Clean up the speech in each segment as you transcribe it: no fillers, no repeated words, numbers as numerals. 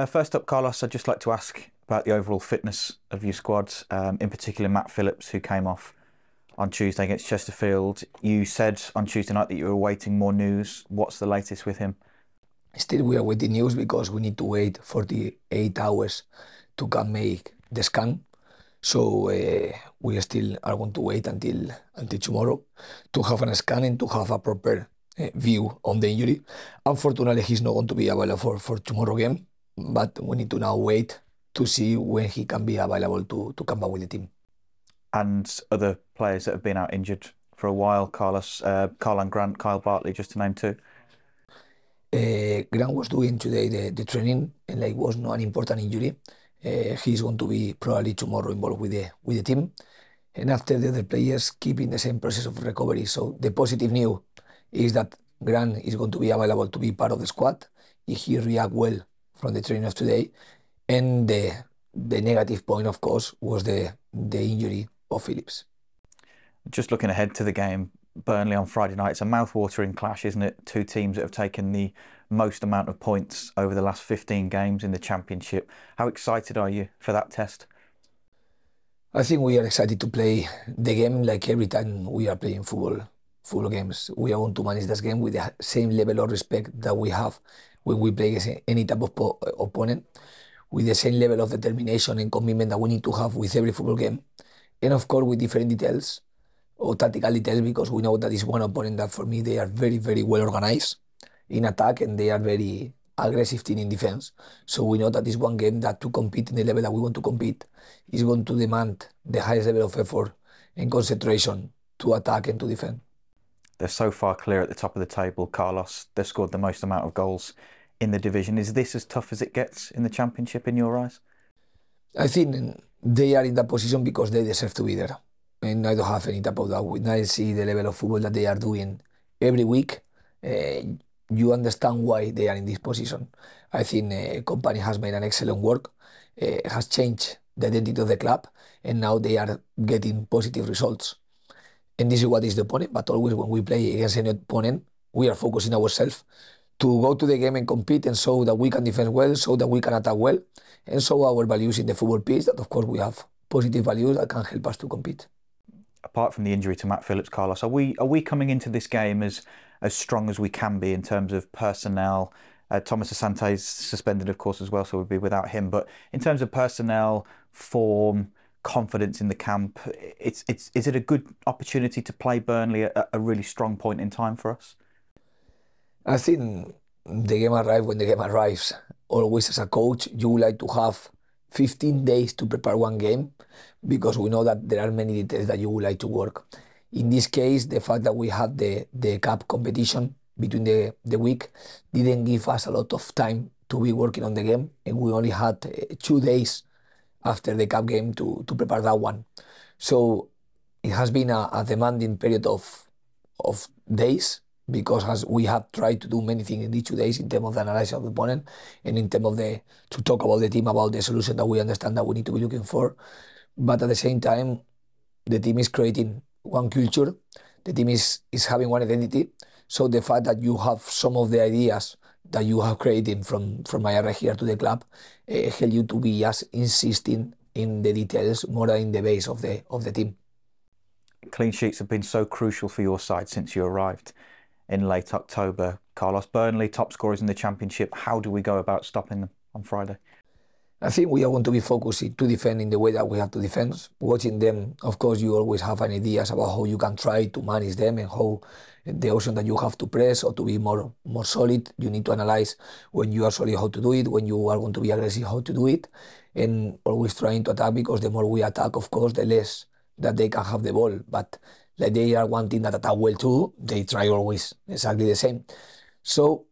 First up, Carlos, I'd just like to ask about the overall fitness of your squad, in particular Matt Phillips, who came off on Tuesday against Chesterfield. You said on Tuesday night that you were awaiting more news. What's the latest with him? Still, we are waiting news because we need to wait 48 hours to come make the scan. So we still are going to wait until tomorrow to have a scan and to have a proper view on the injury. Unfortunately, he's not going to be available for tomorrow game, but we need to now wait to see when he can be available to come back with the team. And other players that have been out injured for a while, Carlos, Karlan Grant, Kyle Bartley, just to name two. Grant was doing today the training, and like was not an important injury. He's going to be probably tomorrow involved with the team. And after the other players keeping the same process of recovery. So the positive news is that Grant is going to be available to be part of the squad if he react well from the training of today. And the negative point, of course, was the injury of Phillips. Just looking ahead to the game, Burnley on Friday night, it's a mouth-watering clash, isn't it? Two teams that have taken the most amount of points over the last 15 games in the Championship. How excited are you for that test? I think we are excited to play the game like every time we are playing football games. We are going to manage this game with the same level of respect that we have when we play against any type of opponent, with the same level of determination and commitment that we need to have with every football game. And of course with different details or tactical details, because we know that is one opponent that for me they are very, very well organized in attack and they are very aggressive team in defense. So we know that is one game that to compete in the level that we want to compete is going to demand the highest level of effort and concentration to attack and to defend. They're so far clear at the top of the table, Carlos. They've scored the most amount of goals in the division. Is this as tough as it gets in the Championship in your eyes? I think they are in that position because they deserve to be there. And I don't have any type of doubt. When I see the level of football that they are doing every week, you understand why they are in this position. I think company has made an excellent work, has changed the identity of the club, and now they are getting positive results. And this is what is the opponent, but always when we play against an opponent, we are focusing ourselves to go to the game and compete and show that we can defend well, so that we can attack well, and show our values in the football pitch, that of course we have positive values that can help us to compete. Apart from the injury to Matt Phillips, Carlos, are we coming into this game as strong as we can be in terms of personnel? Thomas Asante is suspended, of course, as well, so we'll be without him. But in terms of personnel, form, confidence in the camp, is it a good opportunity to play Burnley at a really strong point in time for us? I think the game arrives when the game arrives. Always as a coach, you would like to have 15 days to prepare one game because we know that there are many details that you would like to work. In this case, the fact that we had the cup competition between the week didn't give us a lot of time to be working on the game, and we only had 2 days after the cup game to prepare that one. So it has been a demanding period of days, because as we have tried to do many things in these 2 days in terms of the analysis of the opponent and in terms of to talk about the team, about the solution that we understand that we need to be looking for. But at the same time, the team is creating one culture, the team is having one identity. So the fact that you have some of the ideas that you have created from my area here to the club help you to be just insisting in the details more than in the base of the team. Clean sheets have been so crucial for your side since you arrived in late October. Carlos, Burnley, top scorers in the Championship. How do we go about stopping them on Friday? I think we are going to be focusing to defend in the way that we have to defend. Watching them, of course, you always have an ideas about how you can try to manage them and how the option that you have to press or to be more solid. You need to analyze when you are solid how to do it, when you are going to be aggressive how to do it, and always trying to attack, because the more we attack, of course, the less that they can have the ball. But like they are one team that attack well too, they try always exactly the same. So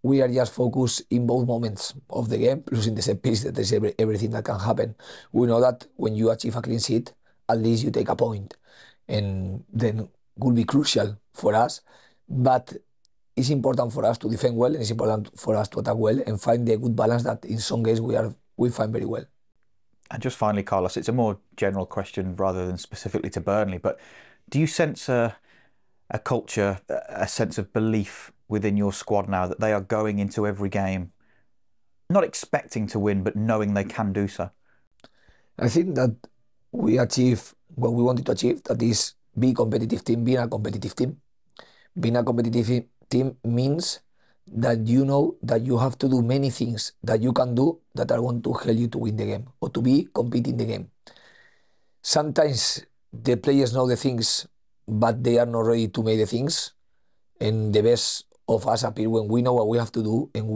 we are just focused in both moments of the game, losing the set piece, that there's everything that can happen. We know that when you achieve a clean sheet, at least you take a point, and then will be crucial for us. But it's important for us to defend well, and it's important for us to attack well and find the good balance that in some games we find very well. And just finally, Carlos, it's a more general question rather than specifically to Burnley, but do you sense a culture, a sense of belief within your squad now that they are going into every game not expecting to win, but knowing they can do so? I think that we achieve what we wanted to achieve, that is be a competitive team, being a competitive team. Being a competitive team means that you know that you have to do many things that you can do that are going to help you to win the game or to be competing the game. Sometimes the players know the things, but they are not ready to make the things. And the best of us appear when we know what we have to do and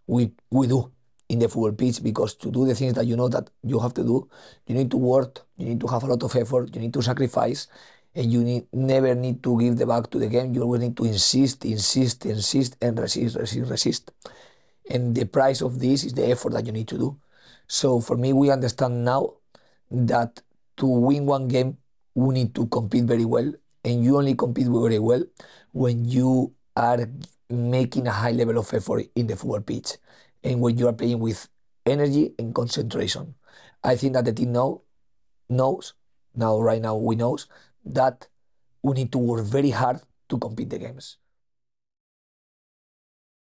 we do in the football pitch, because to do the things that you know that you have to do, you need to work, you need to have a lot of effort, you need to sacrifice, and never need to give the back to the game. You always need to insist, and resist. And the price of this is the effort that you need to do. So for me, we understand now that to win one game, we need to compete very well. And you only compete very well when you are making a high level of effort in the football pitch and when you are playing with energy and concentration. I think that the team knows, now right now we knows that we need to work very hard to compete the games.